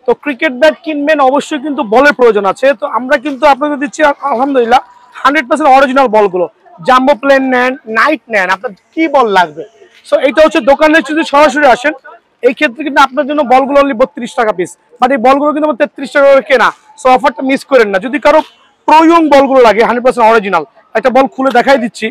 তো cricket bat কিনবেন অবশ্যই কিন্তু বলের প্রয়োজন আছে। তো আমরা কিন্তু আপনাদের দিচ্ছি আলহামদুলিল্লাহ 100% অরিজিনাল বলগুলো। জাম্বো প্লেন নেন, নাইট নেন, আপনার কি বল লাগবে। সো এটা হচ্ছে দোকানে যদি সরাসরি আসেন, এই ক্ষেত্রে কিন্তু আপনার জন্য বলগুলো অনলি 32 টাকা পিস, বাট এই বলগুলো কিন্তু 33 টাকা করে কেনা। সো অফারটা মিস করেন না। যদি কারো প্রয়োং বলগুলো লাগে 100% অরিজিনাল, একটা বল খুলে দেখাই দিচ্ছি।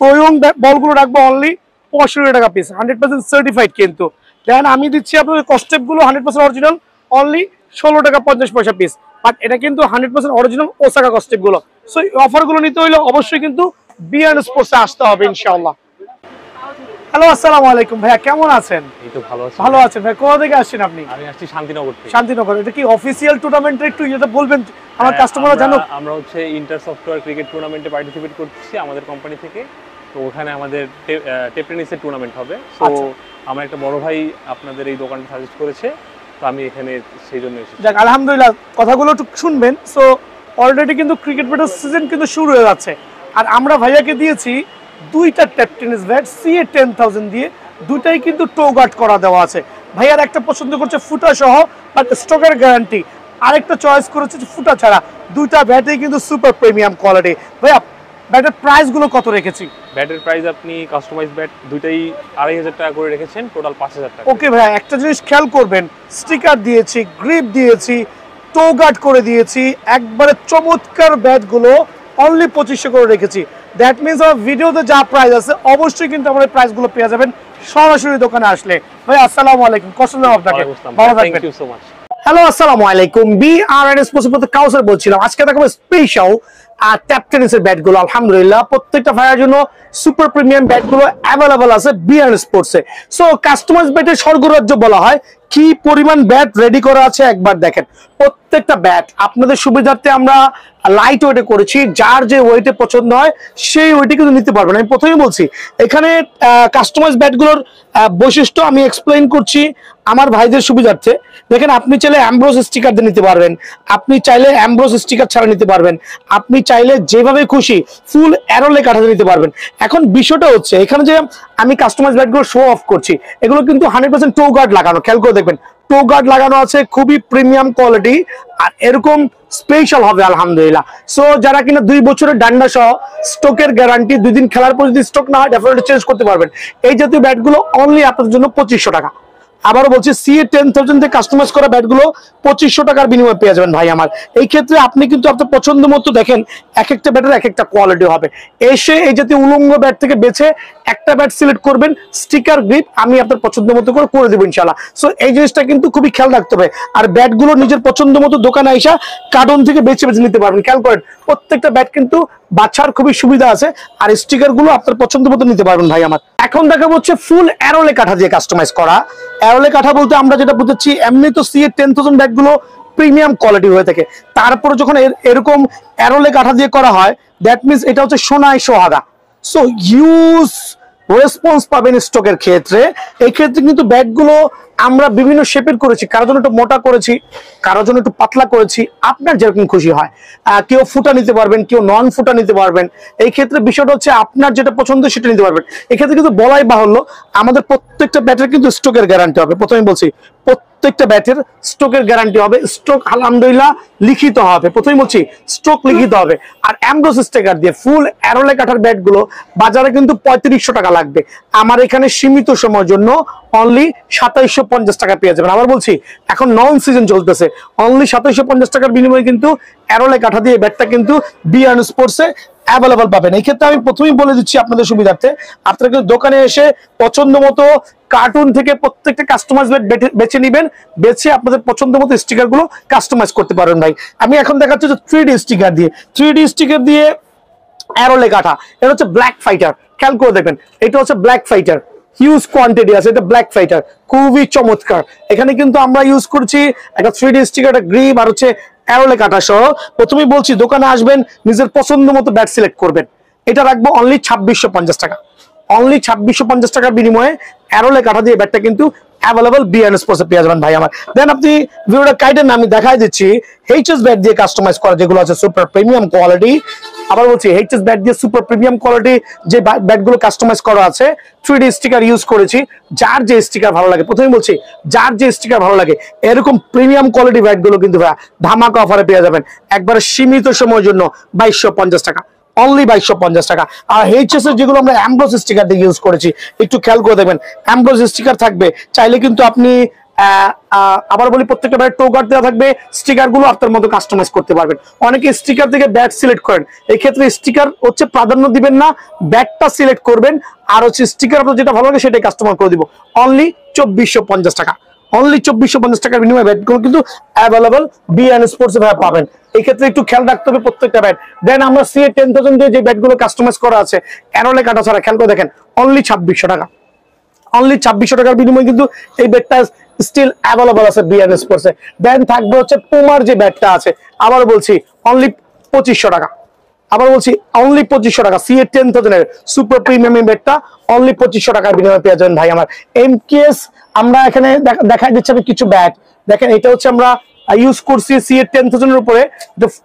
প্রয়োং বলগুলো রাখবো অনলি 65 টাকা পিস, 100% সার্টিফাইড কিন্তু। দেন আমি দিচ্ছি আপনাদের কস্টেপগুলো 100% অরিজিনাল অনলি 16 টাকা 50 পয়সা পিস, বাট এটা কিন্তু 100% অরিজিনাল ওসাকা কস্টেপগুলো। সো এই অফারগুলো নিতে হলে অবশ্যই কিন্তু বিআরএন স্পোর্টসে আসতে হবে ইনশাআল্লাহ। হ্যালো, আসসালামু আলাইকুম ভাইয়া, কেমন আছেন? এই তো ভালো আছি। ভালো আছেন ভাই? কোথা থেকে আসছেন আপনি? আমি আসছি শান্তিনগর থেকে। শান্তিনগর। এটা কি অফিসিয়াল টুর্নামেন্টের একটু এটা বলবেন আমার কাস্টমাররা জানুক। আমরা হচ্ছে ইন্টার সফটওয়্যার ক্রিকেট টুর্নামেন্টে পার্টিসিপেট করছি আমাদের কোম্পানি থেকে। তো ওখানে আমাদের টেপ টেনিসের টুর্নামেন্ট হবে। তো আমার একটা বড় ভাই আপনাদের এই দোকানটা সাজেস্ট করেছে, তো আমি এখানে সেই জন্য এসেছি। যাক আলহামদুলিল্লাহ, কথাগুলো একটু শুনবেন। সো অলরেডি কিন্তু ক্রিকেট ব্যাটের সিজন কিন্তু শুরু হয়ে যাচ্ছে, আর আমরা ভাইয়াকে দিয়েছি দুইটা টেপ টেনিস ব্যাট CA 10,000 দিয়ে, দুটাই কিন্তু টো গার্ড করা দেওয়া আছে। ভাইয়ার একটা পছন্দ করছে ফুটা সহ বাট স্টকের গ্যারান্টি, আরেকটা চয়েস করেছে ফুটা ছাড়া। দুইটা ব্যাটেই কিন্তু সুপার প্রিমিয়াম কোয়ালিটি। ভাইয়া ব্যাটের প্রাইসগুলো কত রেখেছি? ব্যাটের প্রাইস আপনি কাস্টমাইজ ব্যাট দুইটাই 2,500 টাকা করে রেখেছেন, টোটাল 5,000 টাকা। ওকে ভাইয়া, একটা জিনিস খেয়াল করবেন, স্টিকার দিয়েছি, গ্রিপ দিয়েছি, টো গার্ড করে দিয়েছি, একবারে চমৎকার ব্যাটগুলো অনলি 2500 করে রেখেছি। দ্যাট মিনস আমার ভিডিওতে যা প্রাইস আছে অবশ্যই কিন্তু আমরা প্রাইসগুলো পেয়ে যাবেন সরাসরি দোকানে আসলে। ভাই আসসালামু আলাইকুম, কষ্ট দিলাম আপনাকে, ভালো থাকবেন। Thank you so much. Hello, আসসালামু আলাইকুম, বিআরএন স্পোর্টস কাউসার বলছিলাম। আজকে দেখাবো স্পেশাল ট্যাপ টেনিসের ব্যাটগুলো। আলহামদুলিল্লাহ প্রত্যেকটা ভাইয়ের জন্য সুপার প্রিমিয়াম ব্যাটগুলো অ্যাভেলেবল আছে বিআরএন স্পোর্টসে। সো কাস্টমাইজ ব্যাটের স্বর্গরাজ্য বলা হয়। কি পরিমাণ ব্যাট রেডি করা আছে একবার দেখেন। প্রত্যেকটা ব্যাট আপনাদের সুবিধার্থে আমরা লাইট ওয়েটে করেছি, যার যে ওয়েটে পছন্দ হয় সেই ওয়েটে কিন্তু নিতে পারবেন। আমি প্রথমেই বলছি এখানে কাস্টমাইজ ব্যাটগুলোর বৈশিষ্ট্য আমি এক্সপ্লেইন করছি আমার ভাইদের সুবিধার্থে। দেখেন, আপনি চাইলে অ্যামব্রোস স্টিকার দিয়ে নিতে পারবেন, আপনি চাইলে অ্যামব্রোস স্টিকার ছাড়া নিতে পারবেন, আপনি চাইলে যেভাবে খুশি ফুল অ্যারোলে কাঠাতে নিতে পারবেন। এখন বিষয়টা হচ্ছে এখানে যে আমি কাস্টমাইজ ব্যাটগুলো শো অফ করছি, এগুলো কিন্তু 100% টো গার্ড লাগানো। খেয়াল করে দেখবেন, টো গার্ড লাগানো আছে, খুবই প্রিমিয়াম কোয়ালিটি, আর এরকম স্পেশাল হবে আলহামদুলিল্লাহ। সো যারা কিনা 2 বছরের ডান্ডা সহ স্টকের গ্যারান্টি, 2 দিন খেলার পর যদি স্টক না হয় ডেফিনেটলি চেঞ্জ করতে পারবেন। এই জাতীয় ব্যাটগুলো অনলি আপনাদের জন্য 2500 টাকা। আবারও বলছি, CA 10,000 দিয়ে কাস্টমাইজ করা ব্যাটগুলো 2500 টাকার বিনিময়ে পেয়ে যাবেন ভাই আমার। এই ক্ষেত্রে আপনি কিন্তু আপনার পছন্দ মতো দেখেন, এক একটা ব্যাটের এক একটা কোয়ালিটি হবে। এসে এই জাতীয় উলঙ্গ ব্যাট থেকে বেছে একটা ব্যাট সিলেক্ট করবেন, স্টিকার গ্রিপ আমি আপনার পছন্দ মতো করে দেবো ইনশাল্লাহ। সো এই জিনিসটা কিন্তু খুবই খেয়াল রাখতে হবে। আর ব্যাটগুলো নিজের পছন্দ মতো দোকানে আইসা কার্টন থেকে বেছে বেছে নিতে পারবেন। খেয়াল করেন, প্রত্যেকটা ব্যাট কিন্তু বাছার খুবই সুবিধা আছে, আর স্টিকার গুলো আপনার পছন্দ মতো নিতে পারবেন ভাই আমার। এখন দেখাবো হচ্ছে ফুল অ্যারোলে কাঠা দিয়ে কাস্টমাইজ করা। অ্যারোলে কাঠা বলতে আমরা যেটা বুঝেছি, এমনি তো CA 10,000 ব্যাটগুলো প্রিমিয়াম কোয়ালিটি হয়ে থাকে, তারপরে যখন এরকম অ্যারোলে কাঠা দিয়ে করা হয়, দ্যাট মিনস এটা হচ্ছে সোনায় সোহাগা। সো ইউজ রেসপন্স পাবেন স্টকের ক্ষেত্রে। এই ক্ষেত্রে কিন্তু ব্যাটগুলো আমরা বিভিন্ন শেপের করেছি, কারোর জন্য একটু মোটা করেছি, কারোর জন্য একটু পাতলা করেছি, আপনার যেরকম খুশি হয়। কেউ ফুটা নিতে পারবেন, কেউ নন ফুটা নিতে পারবেন। এই ক্ষেত্রে বিষয়টা হচ্ছে আপনার যেটা পছন্দ সেটা নিতে পারবেন। এক্ষেত্রে কিন্তু বলাই বাহুল্য, আমাদের প্রত্যেকটা ব্যাটের কিন্তু স্টকের গ্যারান্টি হবে। প্রথমে বলছি, প্রত্যেকটা ব্যাটের স্টকের গ্যারান্টি হবে, স্টক আলহামদুলিল্লাহ লিখিত হবে। প্রথমে বলছি স্টক লিখিত হবে। আর অ্যামব্রোস স্টিকার দিয়ে ফুল অ্যারোলে কাঠার ব্যাটগুলো বাজারে কিন্তু 3500 টাকা লাগবে, আমার এখানে সীমিত সময়ের জন্য অনলি 2750 টাকা পেয়ে যাবেন। আবার বলছি, এখন নন সিজন চলতেছে, অনলি 2750 টাকার বিনিময়ে কিন্তু অ্যারোলে কাঠা দিয়ে ব্যাটটা কিন্তু বিআরএন স্পোর্টসে অ্যাভেলেবল পাবেন। এই ক্ষেত্রে আমি প্রথমেই বলে দিচ্ছি আপনাদের সুবিধার্থে, আপনারা কিন্তু দোকানে এসে পছন্দ মতো কার্টুন থেকে প্রত্যেকটা কাস্টমাইজ বেছে নিবেন, বেছে আপনাদের পছন্দ মতো স্টিকার গুলো কাস্টমাইজ করতে পারবেন ভাই। আমি এখন দেখাচ্ছি যে 3D স্টিকার দিয়ে, 3D স্টিকার দিয়ে অ্যারোলে কাঠা। এটা হচ্ছে ব্ল্যাক ফাইটার, খেয়াল করে দেখবেন, এটা হচ্ছে ব্ল্যাক ফাইটার, হিউজ কোয়ান্টিটি আছে, এটা ব্ল্যাক ফাইটার, খুবই চমৎকার। এখানে কিন্তু আমরা ইউজ করছি একটা 3D স্টিকার, একটা গ্রিপ, আর হচ্ছে অ্যারোলে কাটা সহ। প্রথমেই বলছি, দোকানে আসবেন, নিজের পছন্দ মতো ব্যাট সিলেক্ট করবেন। এটা রাখবো অনলি 2650 টাকা। অনলি 2650 টাকার বিনিময়ে অ্যারোলে কাঠা দিয়ে ব্যাটটা কিন্তু অ্যাভেলেবল বিএন স্পোর্টসে পেয়ে যাবেন ভাই আমার। দেন আপনি ভিডিওটা কাইটেন আমি দেখাই দিচ্ছি এইচএস ব্যাট দিয়ে কাস্টমাইজ করা যেগুলো আছে সুপার প্রিমিয়াম কোয়ালিটি। আবার বলছি এইচএস ব্যাট দিয়ে সুপার প্রিমিয়াম কোয়ালিটি যে ব্যাটগুলো কাস্টমাইজ করা আছে 3D স্টিকার ইউজ করেছি। যার যে স্টিকার ভালো লাগে, প্রথমেই বলছি যার যে স্টিকার ভালো লাগে এরকম প্রিমিয়াম কোয়ালিটি ব্যাটগুলো কিন্তু ধামাকা অফারে পেয়ে যাবেন একবারে সীমিত সময়ের জন্য 2250 টাকা, অনলি 2250 টাকা। আর এইচএস এর যেগুলো আমরা অ্যাম্ব্রোস স্টিকার দিয়ে ইউজ করেছি একটু খেয়াল করে দেখবেন, অ্যাম্ব্রোস স্টিকার থাকবে, চাইলে কিন্তু আপনি আবার বলি প্রত্যেকটা ব্যাট টোকার দেওয়া থাকবে, স্টিকার গুলো আপনার মতো কাস্টমাইজ করতে পারবেন। অনেকে স্টিকার থেকে ব্যাট সিলেক্ট করেন, এই ক্ষেত্রে স্টিকার হচ্ছে প্রাধান্য দিবেন না, ব্যাটটা সিলেক্ট করবেন আর হচ্ছে স্টিকার আপনার যেটা ভালো লাগে সেটাই কাস্টমার করে দিব। অনলি 2450 টাকা, অনলি 2450 টাকার বিনিময়ে ব্যাটগুলো কিন্তু অ্যাভেলেবল বিএন স্পোর্টস এ পাবেন। এই ক্ষেত্রে একটু খেয়াল রাখতে হবে প্রত্যেকটা ব্যাট। দেন আমরা সিএ 10000 দিয়ে যে ব্যাটগুলো কাস্টমাইজ করা আছে অ্যারোলে কাটা ছাড়া, খেয়াল করে দেখেন অনলি 2600 টাকা, অনলি 2600 টাকার বিনিময়ে কিন্তু এই ব্যাটটা স্টিল অ্যাভেলেবল আছে বিএন স্পোর্টস এ। দেন থাকবে হচ্ছে পুমার যে ব্যাটটা আছে, আবার বলছি অনলি 2500 টাকা, আবার বলছি অনলি 2500 টাকা। সিএ 10000 এর সুপার প্রিমিয়াম ব্যাটটা অনলি 2500 টাকার বিনিময়ে পেয়ে যাবেন ভাই আমার। এমকেএস আমরা এখানে দেখাই দিচ্ছি আমি কিছু ব্যাট। দেখেন এটা হচ্ছে আমরা ইউজ করছি সিএ 10000 এর উপরে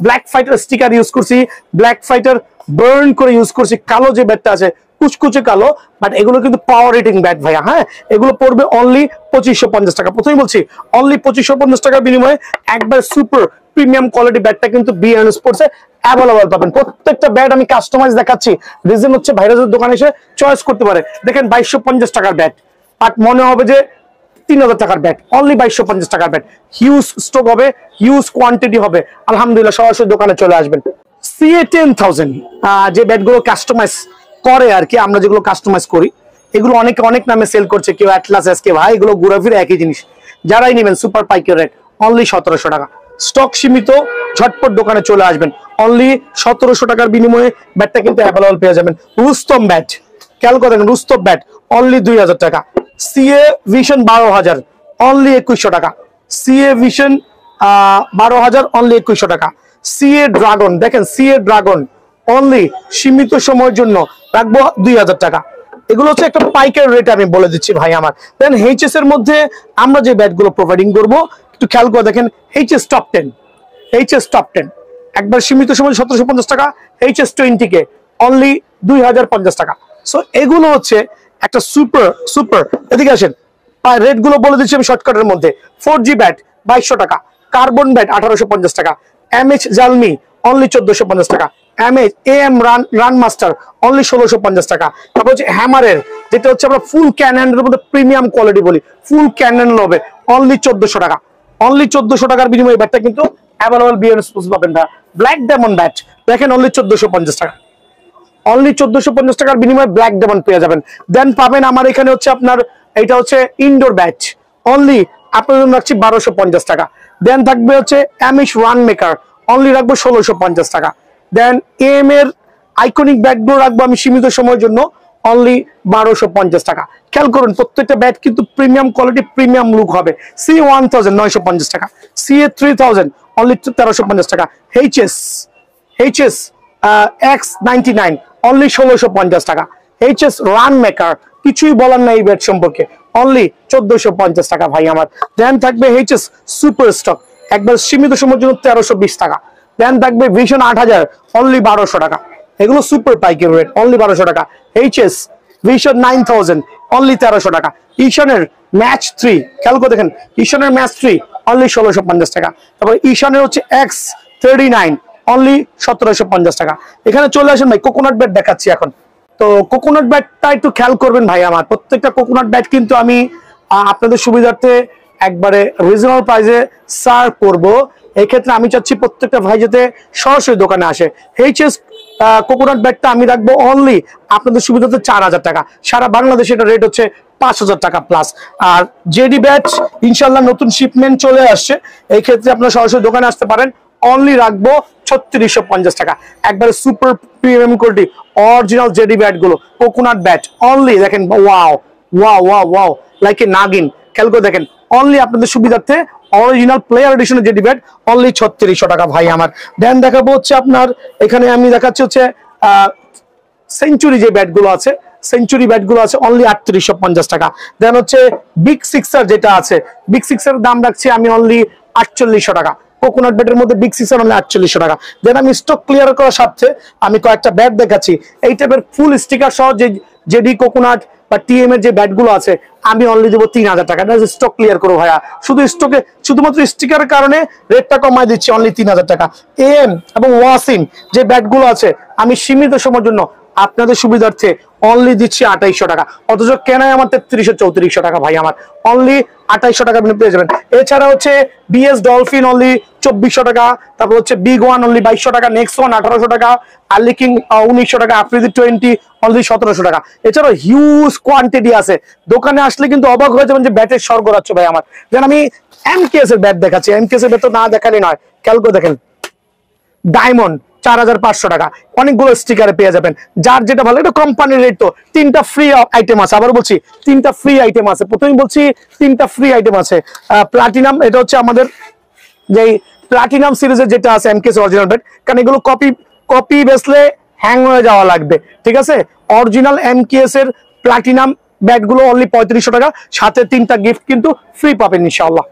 ব্ল্যাক ফাইটার স্টিকার ইউজ করছি, ব্ল্যাক ফাইটার বার্ন করে ইউজ করছি। কালো যে ব্যাটটা আছে কুচকুচে কালো, বাট এগুলো কিন্তু পাওয়ার রেটিং ব্যাট ভাইয়া। হ্যাঁ, এগুলো পড়বে অনলি 2550 টাকা। প্রথমেই বলছি অনলি 2550 টাকার বিনিময়ে একবার সুপার প্রিমিয়াম কোয়ালিটি ব্যাটটা কিন্তু বিএন স্পোর্টস এ অ্যাভেলেবল পাবেন। প্রত্যেকটা ব্যাট আমি কাস্টমাইজ দেখাচ্ছি, রিজন হচ্ছে ভাইরাসের দোকানে এসে চয়েস করতে পারে। দেখেন 2250 টাকার ব্যাট, আর মনে হবে যে 3000 টাকার ব্যাট, অনলি 2250 টাকার ব্যাট। হিউজ স্টক হবে, হিউজ কোয়ান্টিটি হবে, আলহামদুলিল্লাহ সরাসরি দোকানে চলে আসবেন। সিএ 10000 যে ব্যাটগুলো কাস্টমাইজ করে আর কি, আমরা যেগুলো কাস্টমাইজ করি এগুলো অনেকে অনেক নামে সেল করছে, কেউ অ্যাটলাস এসকে, ভাই এগুলো ঘুরাফিরে একই জিনিস। যারাই নেবেন সুপার পাইকারি রেট অনলি 1700 টাকা, স্টক সীমিত, ঝটপট দোকানে চলে আসবেন। অনলি 1700 টাকার বিনিময়ে ব্যাটটা কিন্তু অ্যাভেলেবল পেয়ে যাবেন। রুস্তম ব্যাট, খেয়াল করেন রুস্তম ব্যাট অনলি 2000 টাকা। সিএ ভিশন 12000 অনলি 2100 টাকা। সিএ ভিশন 12000 অনলি 2100 টাকা। সিএ ড্রাগন, দেখেন সিএ ড্রাগন অনলি সীমিত সময়ের জন্য রাখবো 2000 টাকা। এগুলো হচ্ছে একটা পাইকারি রেট আমি বলে দিচ্ছি ভাই আমার। দেন এইচএস এর মধ্যে আমরা যে ব্যাটগুলো প্রোভাইডিং করব একটু খেয়াল করে দেখেন, এইচএস টপ 10, এইচএস টপ 10 একবার সীমিত সময় 1750 টাকা। এইচএস 20 কে অনলি 2050 টাকা। সো এগুলো হচ্ছে একটা সুপার এদিকে আসেন রেট গুলো বলে দিচ্ছি আমি শর্টকাটের মধ্যে। 4G ব্যাট 2200 টাকা, কার্বন ব্যাট 1850 টাকা, এমএইচ জালমি অনলি 1450 টাকা, MH AM run master only 1650 টাকা। তারপর হচ্ছে হ্যামারের যেটা হচ্ছে আমরা ফুল ক্যাননের মধ্যে প্রিমিয়াম কোয়ালিটি বলি, ফুল ক্যানন হবে অনলি 1400 টাকা, অনলি 1400 টাকার বিনিময়ে ব্যাটটা কিন্তু অ্যাভেলেবল বিএন স্পোর্টস পাবেন না। ব্ল্যাক ডায়মন্ড ব্যাট দেখেন অনলি 1450 টাকা, অনলি 1450 টাকার বিনিময়ে ব্ল্যাক ডায়মন্ড পেয়ে যাবেন। দেন পাবেন আমার এখানে হচ্ছে আপনার এটা হচ্ছে ইনডোর ব্যাট, অনলি আপনার জন্য রাখছি 1250 টাকা। দেন থাকবে হচ্ছে অ্যামিশ রান মেকার, অনলি রাখবো 1650 টাকা। দেন এম এর আইকনিক ব্যাটগুলো রাখবো আমি সীমিত সময়ের জন্য অনলি 1250 টাকা। খেয়াল করুন প্রত্যেকটা ব্যাট কিন্তু প্রিমিয়াম কোয়ালিটি, প্রিমিয়াম লুক হবে। সি 1000 950 টাকা, সিএ 3000 অনলি 1350 টাকা। এইচএস X99 অনলি 1650 টাকা। এইচএস রান মেকার কিছুই বলার নাই এই ব্যাট সম্পর্কে, অনলি 1450 টাকা ভাই আমার। দেন থাকবে এইচএস সুপার স্টক একবার সীমিত সময়ের জন্য 1320 টাকা। দেন থাকবে ভিশন 8000 অনলি 1200 টাকা, এগুলো সুপার পাইকারি রেট অনলি 1200 টাকা। এইচএস ভিশন 9000 অনলি 1300 টাকা। ঈশানের ম্যাচ 3 খেয়াল করে দেখেন, ঈশানের ম্যাচ 3 অনলি 1650 টাকা। তারপর ঈশানের হচ্ছে X39 অনলি 1750 টাকা। এখানে চলে আসেন ভাই, কোকোনাট ব্যাট দেখাচ্ছি এখন। তো কোকোনাট ব্যাটটা একটু খেয়াল করবেন ভাই আমার, প্রত্যেকটা কোকোনাট ব্যাট কিন্তু আমি আপনাদের সুবিধার্থে একবারে রিজনেবল প্রাইসে সার্ভ করব। এই ক্ষেত্রে আমি চাচ্ছি প্রত্যেকটা ভাই যাতে সরাসরি দোকানে আসে। এইচএস কোকোনাট ব্যাটটা আমি রাখবো অনলি আপনাদের সুবিধাতে 4000 টাকা, সারা বাংলাদেশে এটা রেট হচ্ছে 5000 টাকা প্লাস। আর জেডি ব্যাট ইনশাল্লাহ নতুন শিপমেন্ট চলে আসছে, এই ক্ষেত্রে আপনারা সরাসরি দোকানে আসতে পারেন, অনলি রাখবো 3650 টাকা। একবারে super premium quality original JD bat গুলো কোকোনাট ব্যাট অনলি দেখেন, wow wow wow wow like a nagin. খেয়াল করে দেখেন অনলি আপনাদের সুবিধার্থে অরিজিনাল প্লেয়ার এডিশনের জেডি ব্যাট অনলি 3600 টাকা ভাই আমার। দেন দেখাবো হচ্ছে আপনার এখানে আমি দেখাচ্ছি হচ্ছে সেঞ্চুরি যে ব্যাট গুলো আছে সেঞ্চুরি ব্যাট গুলো আছে অনলি 3850 টাকা। দেন হচ্ছে বিগ সিক্সার যেটা আছে, বিগ সিক্সার দাম রাখছি আমি অনলি 4800 টাকা। কোকোনাট ব্যাটের মধ্যে বিগ সিক্সার অনলি 4800 টাকা। দেন আমি স্টক ক্লিয়ার করার সাথে আমি কয়েকটা ব্যাট দেখাচ্ছি এই টাইপের ফুল স্টিকার সহ যে জেডি কোকোনাট বা টিএম এর যে ব্যাট গুলো আছে আমি অনলি দেবো 3000 টাকা। স্টক ক্লিয়ার করো ভাইয়া, শুধু স্টকে শুধুমাত্র স্টিকারের কারণে রেটটা কমায় দিচ্ছি অনলি 3000 টাকা। এম এবং ওয়াসিম যে ব্যাট গুলো আছে আমি সীমিত সময়ের জন্য আপনাদের সুবিধার্থে অনলি দিচ্ছি 2800 টাকা, অথচ কেনায় আমার 3300-3400 টাকা ভাই, আমার অনলি 2800 টাকা আপনি পেয়ে যাবেন। এছাড়া হচ্ছে বিএস ডলফিন অনলি 2400 টাকা, তারপর হচ্ছে বিগ ওয়ান অনলি 2200 টাকা, নেক্সট ওয়ান 1800 টাকা, আর্লি কিং 1900 টাকা, আফ্রিদি 20 অনলি 1700 টাকা। এছাড়াও হিউজ কোয়ান্টিটি আছে, দোকানে আসলে কিন্তু অবাক হয়ে যাবেন যে ব্যাটের স্বর্গরাজ্য ভাই আমার। যেন আমি এমকেএস এর ব্যাট দেখাচ্ছি, এমকেএস এর ব্যাট তো না দেখালে নয়, খেয়াল করে দেখেন। ডায়মন্ড 4500 টাকা, অনেকগুলো স্টিকারে পেয়ে যাবেন, যার যেটা ভালো। এটা কোম্পানির রেট, তো 3টা ফ্রি আইটেম আছে, আবার বলছি 3টা ফ্রি আইটেম আছে, প্রথমেই বলছি 3টা ফ্রি আইটেম আছে। প্লাটিনাম, এটা হচ্ছে আমাদের যে প্লাটিনাম সিরিজের যেটা আছে এমকেএস অরিজিনাল ব্যাট, কারণ এগুলো কপি বেসলে হ্যাং হয়ে যাওয়া লাগবে, ঠিক আছে। অরিজিনাল এমকেএস এর প্লাটিনাম ব্যাট গুলো অনলি 3500 টাকা, সাথে 3টা গিফট কিন্তু ফ্রি পাবেন ইনশাআল্লাহ।